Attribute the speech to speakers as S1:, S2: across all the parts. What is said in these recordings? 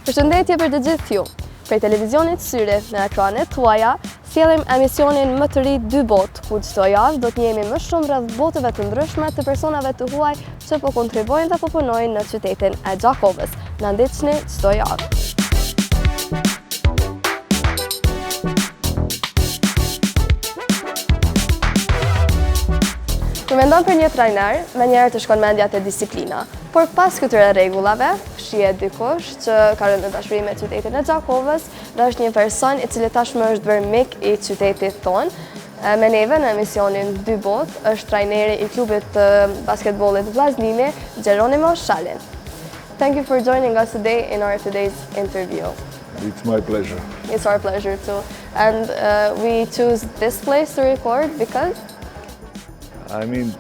S1: Përshëndetje për të gjithë ju. Prej televizionit Syre në ekranet tuaja, sjellim emisionin më të ri 2 botë, ku çdo javë do të njehemi më shumë rreth botëve të ndryshme të personave të huaj që po kontribuojnë dhe po punojnë në qytetin e Gjakovës. Na ndiqni çdo javë. Kur mendon për një trajner, menjëherë të shkon mendja te disiplina, por pas këtyre rregullave, shihet dikush që ka rënë në dashuri me qytetin e Gjakovës dhe është një person i cili tashmë është bërë mik i qytetit tonë. Me neve në emisionin 2 botë është trajneri i klubit të basketbollit Vllaznimi, Jeronimo. Thank you for joining us today in our today's interview.
S2: It's my pleasure.
S1: It's our pleasure too. And we choose this place to record because
S2: I mean,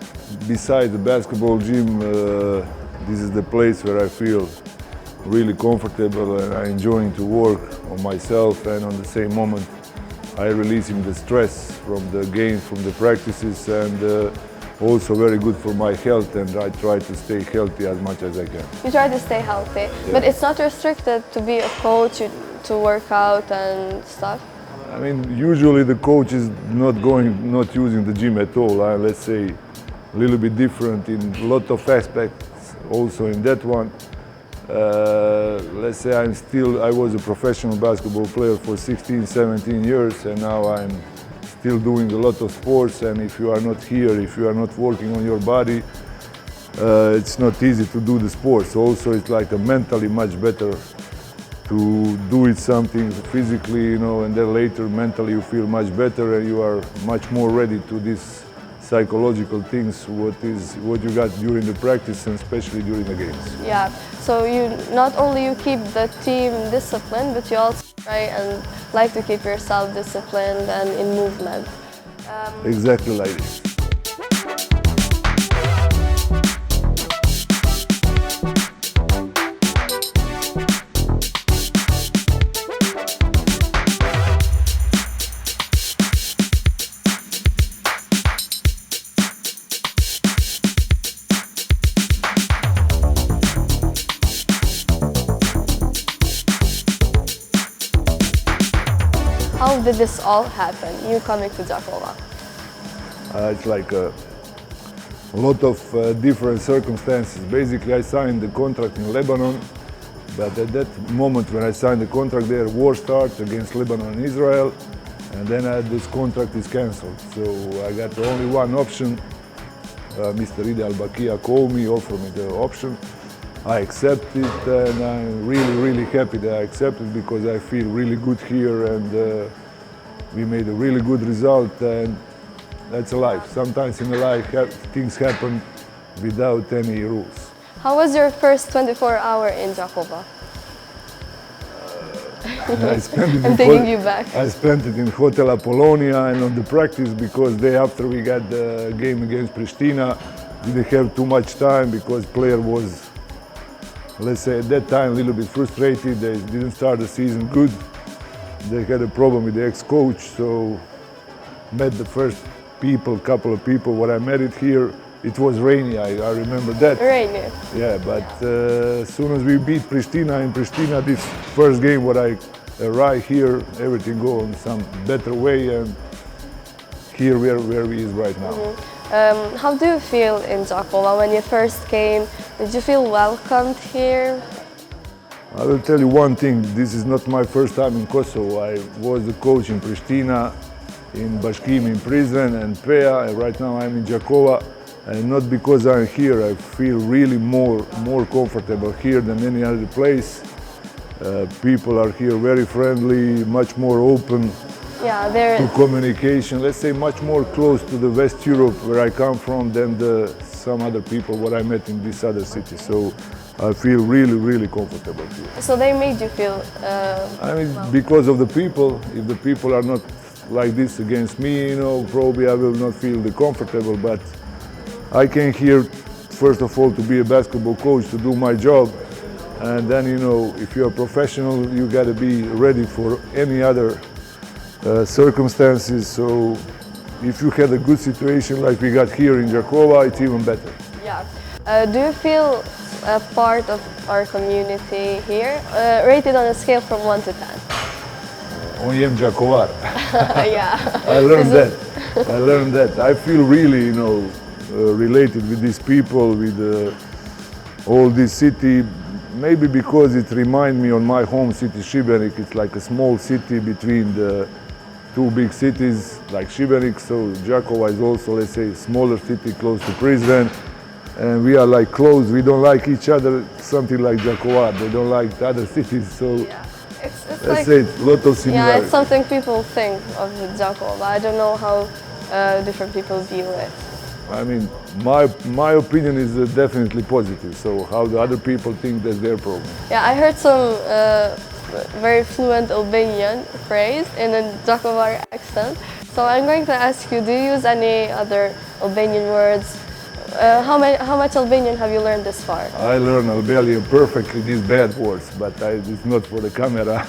S2: beside the basketball gym, this is the place where I feel really comfortable and I'm enjoying to work on myself, and on the same moment I releasing the stress from the game, from the practices, and also very good for my health, and I try to stay healthy as much as I can.
S1: you try to stay healthy,
S2: Yeah.
S1: but it's not restricted to be a coach, to work out and stuff.
S2: I mean, usually the coach is not using the gym at all. Let's say a little bit different in a lot of aspects. Also in that one, let's say I was a professional basketball player for 16, 17 years, and now I'm still doing a lot of sports. And if you are not here, if you are not working on your body, it's not easy to do the sports. Also, it's like mentally much better to do it something physically, and then later mentally you feel much better and you are much more ready to these psychological things, what you got during the practice and especially during the games.
S1: Yeah, so you not only you keep the team disciplined, but you also try and like to keep yourself disciplined and in movement.
S2: Exactly like this.
S1: How did this all happen, you coming to Gjakova?
S2: It's like a lot of different circumstances. Basically, I signed the contract in Lebanon, but at that moment when I signed the contract there, war started against Lebanon and Israel, and then this contract is cancelled. So I got only one option. Mr. Ida Al-Bakia called me, offered me the option. I accepted, and I'm really, really happy that I accepted because I feel really good here, and we made a really good result, and that's life. Sometimes in life things happen without any rules.
S1: How was your first 24-hour in Gjakova? I'm taking you back.
S2: I spent it in Hotel Apollonia and on the practice, because day after we got the game against Pristina, didn't have too much time because player was, let's say, at that time a little bit frustrated. They didn't start the season good. They had a problem with the ex-coach, so met the first couple of people. When I met it here, it was rainy, I remember that.
S1: Rainy.
S2: Yeah, but as soon as we beat Pristina in Pristina, this first game when I arrived here, everything go in some better way, and here where we is right now.
S1: How do you feel in Gjakova when you first came? Did you feel welcomed here?
S2: I will tell you one thing, this is not my first time in Kosovo. I was the coach in Pristina, in Bashkim in prison, and Pea, and right now I'm in Gjakova. And not because I'm here, I feel really more comfortable here than any other place. People are here very friendly, much more open to communication. Let's say much more close to the West Europe where I come from than some other people what I met in this other city. So I feel really, really comfortable here.
S1: So they made you feel
S2: I mean, because of the people. If the people are not like this against me, probably I will not feel comfortable, but I came here, first of all, to be a basketball coach, to do my job. And then, if you're a professional, you got to be ready for any other circumstances. So if you had a good situation like we got here in Gjakova, it's even better.
S1: Yeah. Do you feel a part of our community here, rated on a scale from 1 to 10.
S2: On Gjakova.
S1: Yeah.
S2: I learned that. I learned that. I feel really, related with these people, with all this city. Maybe because it reminds me of my home city, Šibenik. It's like a small city between the two big cities, like Šibenik. So Gjakova is also, let's say, a smaller city close to Prizren. And we are like close. We don't like each other. Something like Gjakova. They don't like the other cities. So.
S1: Yeah. It's
S2: Let's say it's a lot of similarities.
S1: Yeah, it's something people think of Gjakova. I don't know how different people view it.
S2: I mean, my opinion is definitely positive. So how the other people think, that's their problem.
S1: Yeah, I heard some very fluent Albanian phrase in a Gjakova accent. So I'm going to ask you, do you use any other Albanian words? How much Albanian have you learned this far?
S2: I learn Albanian perfectly, these bad words, but it's not for the camera.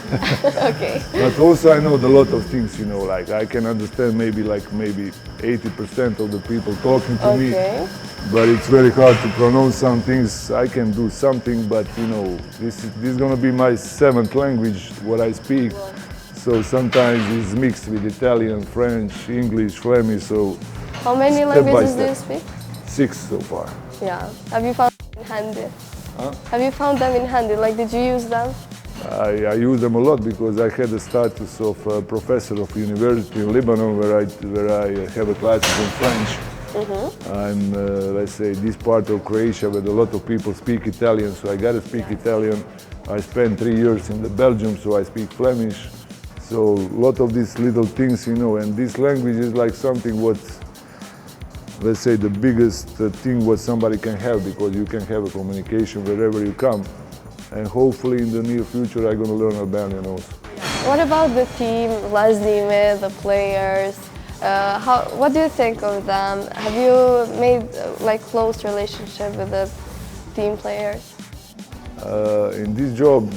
S1: Okay.
S2: But also I know a lot of things, like I can understand maybe 80% of the people talking to me. But it's very hard to pronounce some things. I can do something, but this is going to be my 7th language, what I speak. So sometimes it's mixed with Italian, French, English, Flemish. So
S1: how many languages do you speak?
S2: 6 so far.
S1: Yeah. Have you found them in handy?
S2: Huh?
S1: Have you found them in handy? Like, did you use them?
S2: I use them a lot because I had the status of a professor of university in Lebanon where I have a classes in French. I'm, let's say, this part of Croatia where a lot of people speak Italian, so I got to speak Italian. I spent 3 years in Belgium, so I speak Flemish. So a lot of these little things, and this language is like something what, let's say, the biggest thing what somebody can have, because you can have a communication wherever you come. And hopefully in the near future I'm going to learn Albanian also.
S1: What about the team, Lazdime, the players? What do you think of them? Have you made close relationship with the team players?
S2: In this job,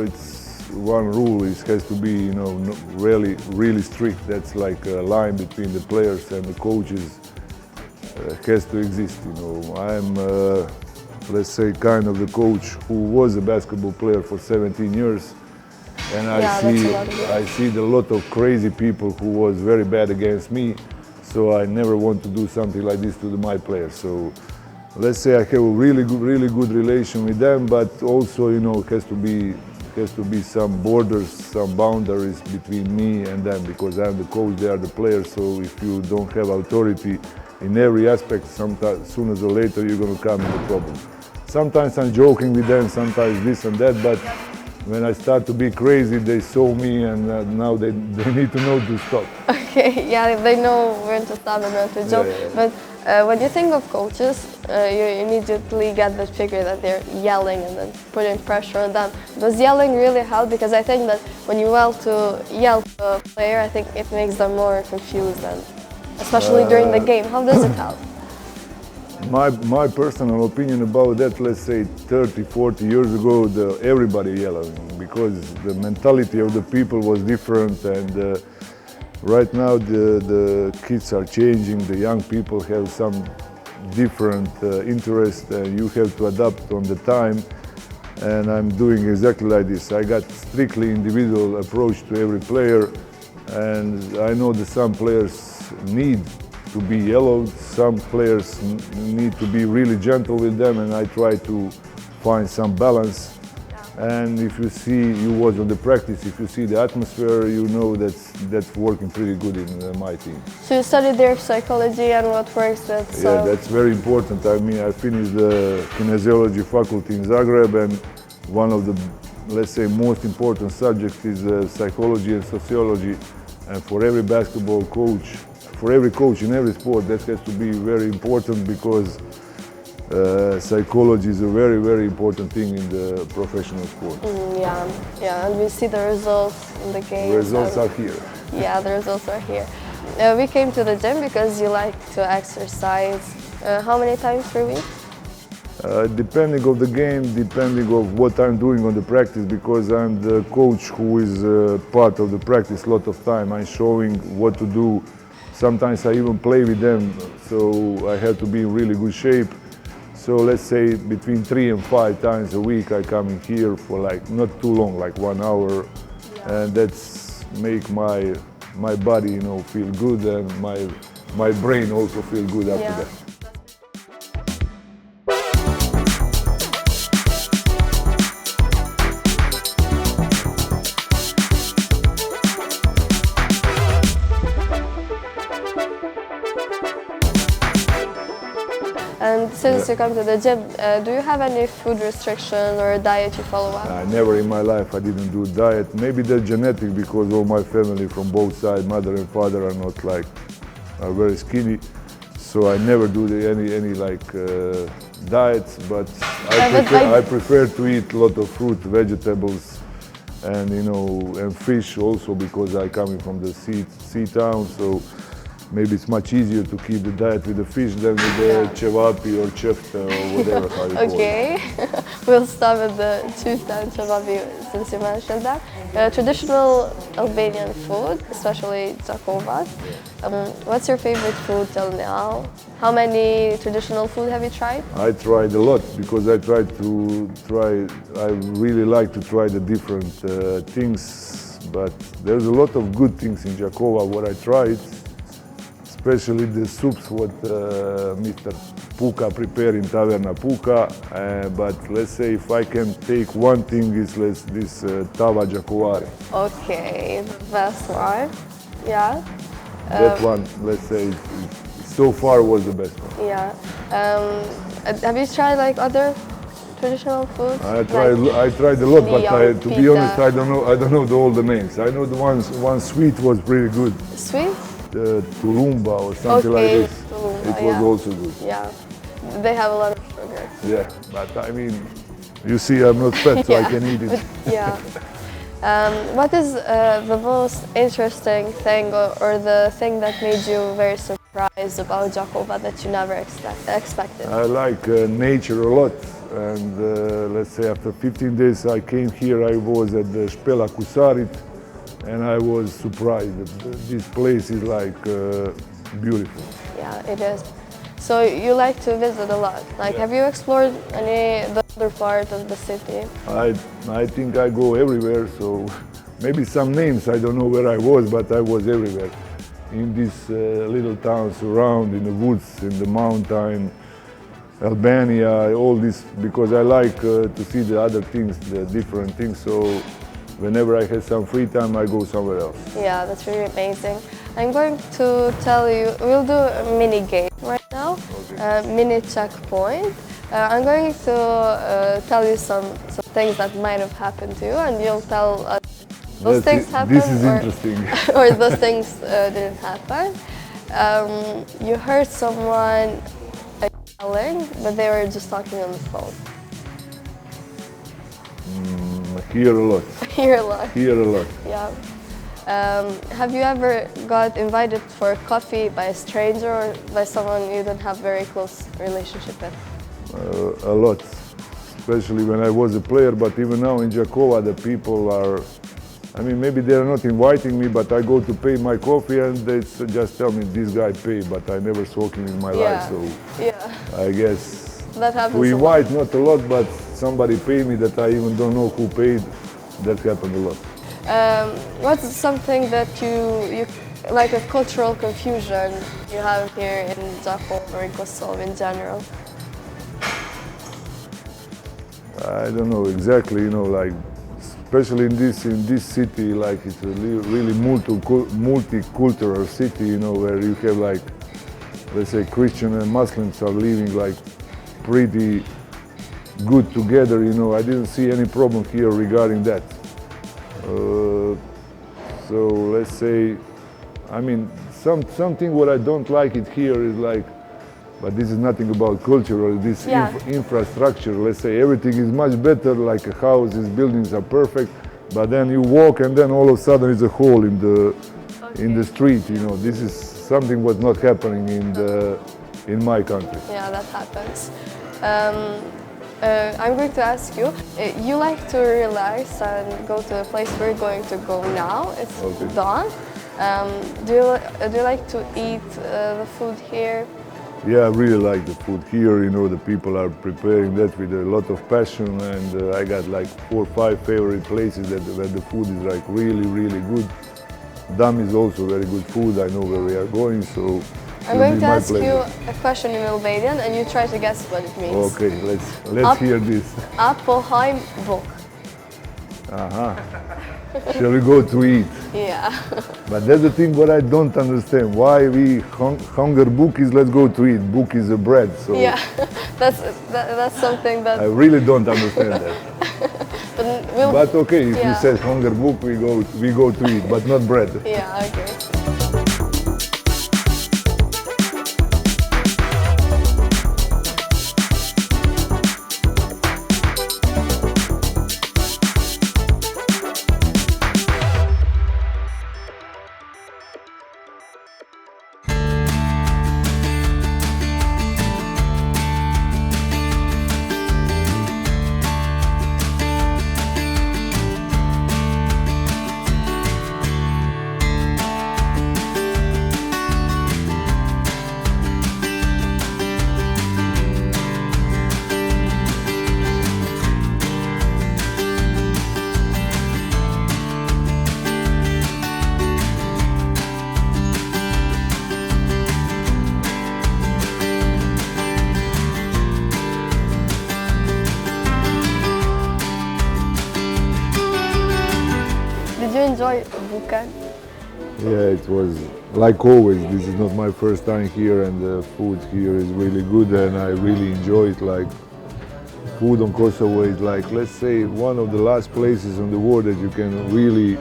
S2: it's one rule. It has to be, really strict. That's like a line between the players and the coaches. Has to exist. I'm, let's say, kind of the coach who was a basketball player for 17 years, and I see a lot of crazy people who was very bad against me. So I never want to do something like this to my players. So let's say I have a really good relation with them, but also, has to be some borders, some boundaries between me and them, because I'm the coach, they are the players. So if you don't have authority in every aspect, sometimes sooner or later you're going to come in a problem. Sometimes I'm joking with them, sometimes this and that, but when I start to be crazy, they saw me, and now they need to know to stop.
S1: Okay, yeah, they know when to stop and when to joke.
S2: Yeah.
S1: But when you think of coaches, you immediately get the figure that they're yelling and then putting pressure on them. Does yelling really help? Because I think that when you yell to a player, I think it makes them more confused, and especially during the game. How does it help?
S2: My personal opinion about that, let's say 30, 40 years ago, everybody yelling, because the mentality of the people was different, and right now the kids are changing, the young people have some different interest, and you have to adapt on the time, and I'm doing exactly like this. I got strictly individual approach to every player, and I know that some players need to be yellowed, some players need to be really gentle with them, and I try to find some balance. And if you see, you was on the practice, if you see the atmosphere, you know that's working pretty good in my team.
S1: So you studied their psychology and what works with...
S2: Yeah, that's very important. I mean, I finished the kinesiology faculty in Zagreb, and one of the, let's say, most important subjects is psychology and sociology. And for every basketball coach, for every coach in every sport, that has to be very important, because psychology is a very important thing in the professional sport.
S1: Yeah, and we see the results in the game.
S2: The results are here.
S1: Yeah, the results are here. We came to the gym because you like to exercise. How many times per week?
S2: Depending on the game, depending on what I'm doing on the practice, because I'm the coach who is part of the practice a lot of time. I'm showing what to do. Sometimes I even play with them, so I have to be in really good shape. So let's say between 3 and 5 times a week I come in here for like not too long, like 1 hour, and that's make my body, feel good, and my brain also feel good after that.
S1: And since you come to the gym, do you have any food restrictions or a diet you follow up?
S2: Never in my life I didn't do diet. Maybe that's genetic because all my family from both sides, mother and father, are very skinny. So I never do any diets. But I prefer to eat a lot of fruit, vegetables, and and fish also because I coming from the sea town. So maybe it's much easier to keep the diet with the fish than with the cevapi or chefta or whatever how you call it.
S1: Okay, we'll start with the chufta and cevapi since you mentioned that. Traditional Albanian food, especially Gjakova. What's your favorite food till now? How many traditional food have you tried?
S2: I tried a lot because I really like to try the different things, but there's a lot of good things in Gjakova what I tried. Especially the soups what Mr. Puka prepared in Taverna Puka, but let's say if I can take one thing is this tava Gjakovare.
S1: Okay, the best one, yeah.
S2: That one, let's say, so far was the best one.
S1: Yeah. Have you tried like other traditional foods?
S2: I tried a lot, but to be honest, I don't know all the names. I know the one sweet was pretty good.
S1: Sweet?
S2: Tulumba or something like this.
S1: Tulumba,
S2: it was also good.
S1: Yeah, they have a lot of sugar.
S2: Yeah, but I mean, you see I'm not fat, so I can eat it.
S1: Yeah. What is the most interesting thing or the thing that made you very surprised about Gjakova that you never expected?
S2: I like nature a lot, and let's say after 15 days I came here, I was at the Špela Kusarit, and I was surprised that this place is like beautiful.
S1: Yeah, it is. So you like to visit a lot. Like, have you explored the other part of the city?
S2: I think I go everywhere, so maybe some names, I don't know where I was, but I was everywhere. In these little towns around, in the woods, in the mountain, Albania, all this, because I like to see the other things, the different things, so whenever I have some free time, I go somewhere else.
S1: Yeah, that's really amazing. I'm going to tell you, we'll do a mini game right now, mini checkpoint. I'm going to tell you some things that might have happened to you, and you'll tell us those things happened.
S2: This is interesting.
S1: Or those things didn't happen. You heard someone yelling, but they were just talking on the phone.
S2: Hear a lot.
S1: Hear a lot.
S2: Hear a lot.
S1: Yeah. Have you ever got invited for coffee by a stranger or by someone you don't have very close relationship with?
S2: A lot, especially when I was a player, but even now in Gjakova the people are, I mean, maybe they're not inviting me, but I go to pay my coffee and they just tell me this guy paid, but I never saw him in my life, so I guess
S1: that happens.
S2: We invite not a lot, but somebody paid me that I even don't know who paid. That happened a lot.
S1: What's something that you like a cultural confusion you have here in Gjakova or in Kosovo in general?
S2: I don't know exactly, like especially in this city, like it's a really multicultural city, where you have like, let's say, Christian and Muslims are living like pretty good together, I didn't see any problem here regarding that. So let's say, I mean, something what I don't like it here is like, but this is nothing about culture or this infrastructure. Let's say everything is much better, like houses, buildings are perfect, but then you walk and then all of a sudden there's a hole in the street. This is something what's not happening in my country.
S1: Yeah, that happens. I'm going to ask you, you like to relax and go to the place we're going to go now. It's dawn. Do you like to eat the food here?
S2: Yeah, I really like the food here. You know, the people are preparing that with a lot of passion, and I got like 4 or 5 favorite places where the food is like really, really good. Dam is also very good food. I know where we are going, so
S1: I'm going to ask you a question in Albanian, and you try to guess what it means.
S2: Okay, let's hear this.
S1: Apo hajm buk.
S2: Shall we go to eat?
S1: Yeah.
S2: But that's the thing what I don't understand. Why we hunger book is let's go to eat. Book is a bread. So
S1: Yeah, that's something that.
S2: I really don't understand that. But okay, if you
S1: Yeah.
S2: said hunger book, we go to eat, but not bread.
S1: Yeah, okay. Did you enjoy buka?
S2: Yeah, it was like always. This is not my first time here, and the food here is really good, and I really enjoy it. Like food on Kosovo is like, let's say, one of the last places in the world that you can really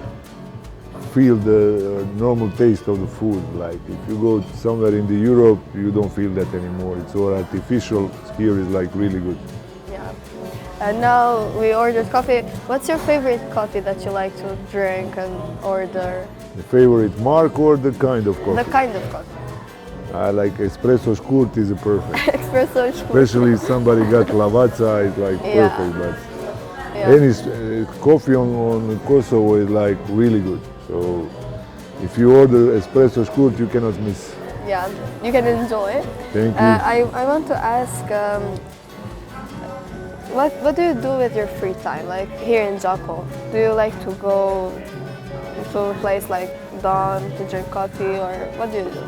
S2: feel the normal taste of the food. Like if you go somewhere in the Europe, you don't feel that anymore. It's all artificial. Here is like really good.
S1: Yeah. And now we ordered coffee. What's your favorite coffee that you like to drink and order?
S2: The favorite mark or the kind of coffee?
S1: The kind of coffee.
S2: I like espresso shkurt is a perfect.
S1: Espresso.
S2: Especially if somebody got lavazza, it's like
S1: Yeah.
S2: perfect. But
S1: Yeah.
S2: any coffee on Kosovo is like really good. So if you order espresso shkurt, you cannot miss.
S1: Yeah, you can enjoy it.
S2: Thank you.
S1: I want to ask, what do you do with your free time? Like here in Gjakova, do you like to go to a place like Dawn to drink coffee, or what do you do?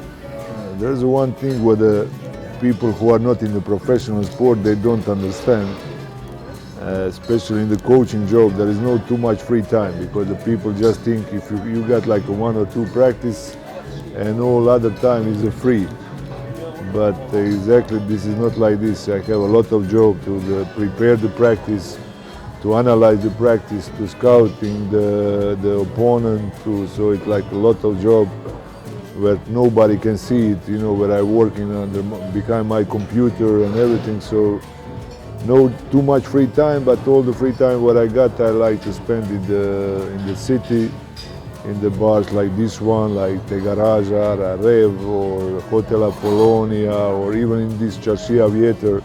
S2: There's one thing where the people who are not in the professional sport, they don't understand. Especially in the coaching job, there is no too much free time because the people just think if you got like a 1 or 2 practice and all other time is free. But exactly this is not like this. I have a lot of job to prepare the practice, to analyze the practice, to scouting the opponent, so it's like a lot of job where nobody can see it, you know, where I working behind my computer and everything. So no too much free time, but all the free time what I got, I like to spend in the city, in the bars like this one, like the Garaja, Rev, or Hotel Apollonia, or even in this Čaršija Vjetar.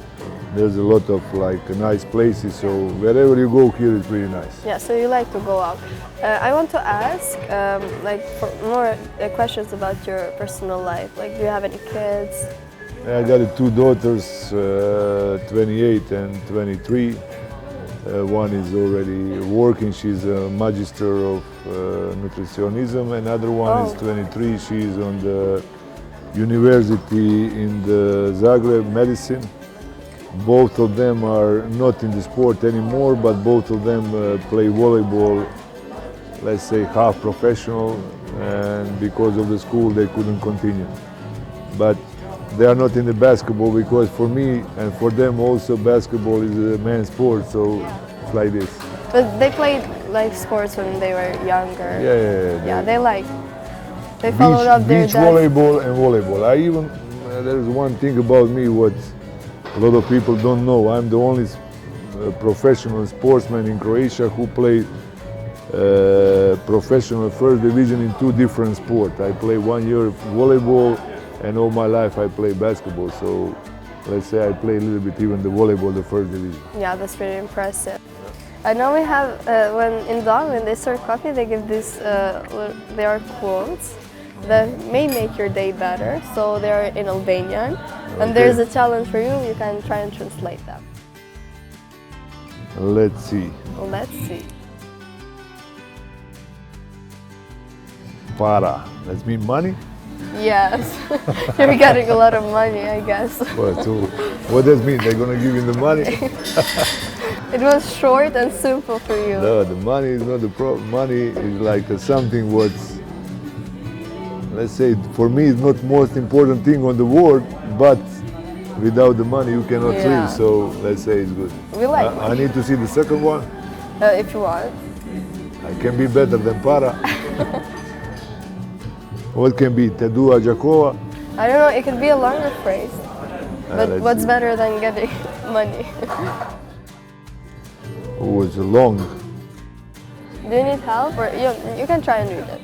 S2: There's a lot of like nice places, so wherever you go here is really nice.
S1: Yeah, so you like to go out. I want to ask, like, for more questions about your personal life. Like, do you have any kids?
S2: I got 2 daughters, 28 and 23. One is already working, she's a magister of nutritionism. Another one is 23, she's on the university in the Zagreb, medicine. Both of them are not in the sport anymore, but both of them play volleyball, let's say half professional, and because of the school they couldn't continue. But they are not in the basketball because for me and for them also basketball is a men's sport, so it's like this.
S1: But they played like sports when they were younger.
S2: Yeah.
S1: They followed up their
S2: beach
S1: dad.
S2: volleyball and volleyball. I even there's one thing about me what a lot of people don't know. I'm the only professional sportsman in Croatia who played professional first division in 2 different sports. I played 1 year volleyball, and all my life I play basketball, so let's say I play a little bit even the volleyball, the first division.
S1: Yeah, that's pretty impressive. Now we have, when they serve coffee, they give these, they are quotes that may make your day better. So they're in Albanian. And there's a challenge for you. You can try and translate that.
S2: Let's see.
S1: Let's see.
S2: Para. That means money?
S1: Yes. You're getting a lot of money, I guess.
S2: Well, so what does that mean? They're gonna give you the money?
S1: It was short and simple for you.
S2: No, the money is not the problem. Money is like something what's, let's say, for me, it's not most important thing on the world, but without the money you cannot live. So let's say it's good.
S1: We like
S2: I need to see the second one.
S1: if you want.
S2: I can be better than para. What can be? Te dua Gjakova?
S1: I don't know, it could be a longer phrase. But
S2: let's
S1: what's
S2: see.
S1: better than getting money?
S2: Oh, it's long.
S1: Do you need help? Or you can try and read it.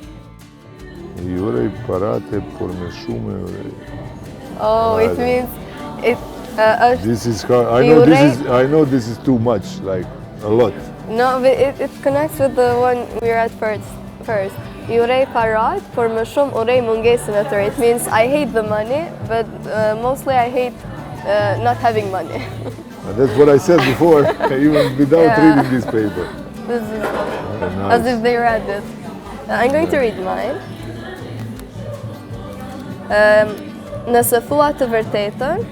S2: Iurej parate por me shume.
S1: Oh, it means it.
S2: This is hard. I know this is too much, like a lot.
S1: No, but it connects with the one we were at first. Iurej parat, por më shumë urej mungesën e tyre. It means I hate the money, but mostly I hate not having money.
S2: That's what I said before, even without reading this paper.
S1: This is
S2: Nice.
S1: as if they read it. I'm going to read mine. Nëse thua të vërtetën,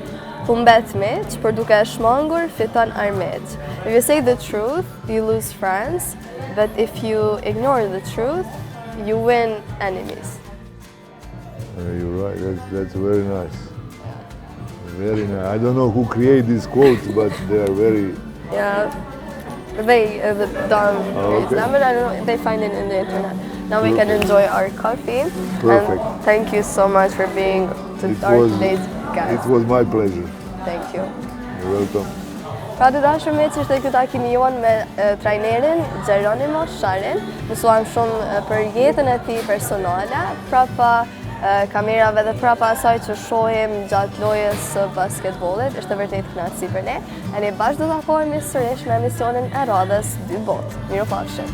S1: humbet miq, por duke e shmangur fiton armiq. If you say the truth, you lose friends, but if you ignore the truth, you win enemies.
S2: You're right. That's very nice. Very nice. I don't know who created these quotes, but they are very.
S1: Yeah, they don't read
S2: okay.
S1: them, but I don't know, they find it in the internet. Now we can enjoy our coffee.
S2: Perfect.
S1: And thank you so much for being today's guest.
S2: It was my pleasure.
S1: Thank you.
S2: You're welcome.
S1: Pra të dashur miq, ishte ky takimi jon me trajnerin Jeronimo Sarin. Mësuam shumë për jetën e tij personale, prapa kamerave dhe prapa asaj që shohim gjatë lojës së basketbollit. Është vërtet kënaqësi për ne. Ne bashkë do të takohemi sërish në emisionin e radhës 2 botë. Mirupafshim.